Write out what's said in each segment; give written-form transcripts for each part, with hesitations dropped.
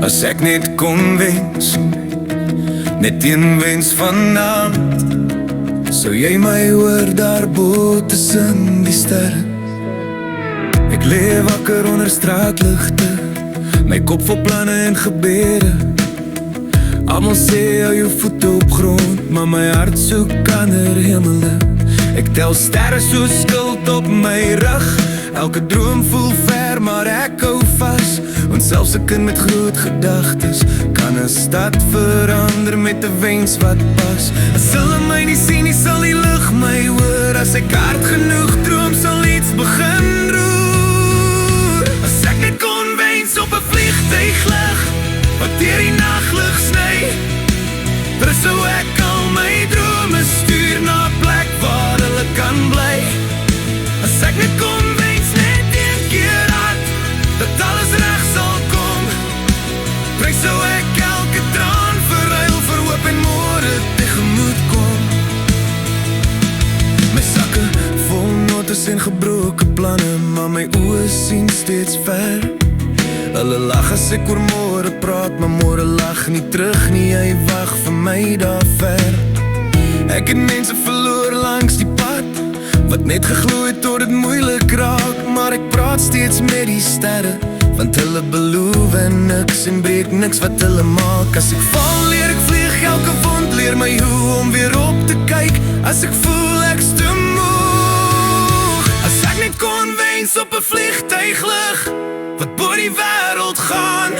As ek net kon wens, net een wens vanaand, sou jy my hoor daarbo tussen die sterre. Ek leef wakker onder straatligte, my kop vol planne en gebede. Almal sê hou jou voete op grond, maar my hart soek ander hemele. Ek tel sterre so skuld op my rug, elke droom voel ver, maar ek hou vas. Want selfs 'n kind met groot gedagtes kan 'n stad verander met 'n wens wat pas. As hulle my nie sien nie, sal die lug my hoor. As ek hard genoeg droom, sal iets begin roer. As ek net kon wens op 'n vliegtuiglig wat deur die naglig sny, dan sou ek al my drome stuur na 'n plek waar hulle kan bly. As ek net kon wens net een keer hard, dat alles reg sal kom, pryk sou ek elke traan verruil vir hoop en môre tegemoet kom. My sakke vol notas en gebroke planne, maar my oë sien steeds ver. Hulle lag as ek oor môre praat, maar môre lag nie terug nie, hy wag vir my daar ver. Ek het mense verloor langs die pad, wat net geglo het tot dit moeilik raak, maar ek praat steeds met die sterre, want hulle beloof en niks en breek niks wat hulle maak. As ek val, leer ek vlieg, elke wond leer my hoe om weer op te kyk. As ek voel ek's te moeg, as ek net kon wens op 'n vliegtuiglig wat bo die wêreld gaan,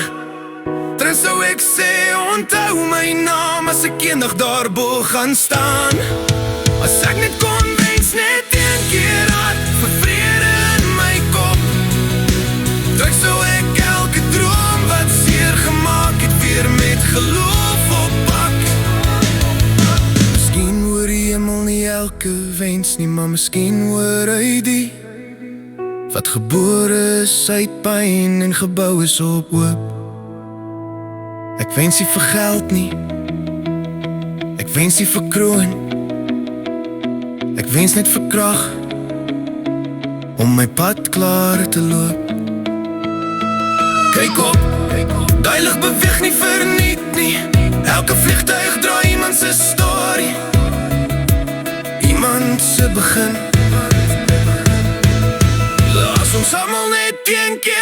dan sou ek sê onthou my naam as ek eendag daarbo gaan staan. As ek net kon wens net een keer hard vir vrede in my kop, dan sou ek elke droom wat seer gemaak het weer met geloof oppak. Miskien hoor die hemel nie elke wens nie, maar miskien hoor hy die wat gebore is uit pyn en gebou is op hoop. Ek wens nie vir geld nie, ek wens nie vir kroon, ek wens net vir krag om my pad klaar te loop. Kyk op, daai lig beweeg nie verniet nie, elke vliegtuig dra iemand se storie, iemand se begin. Laat ons almal net een keer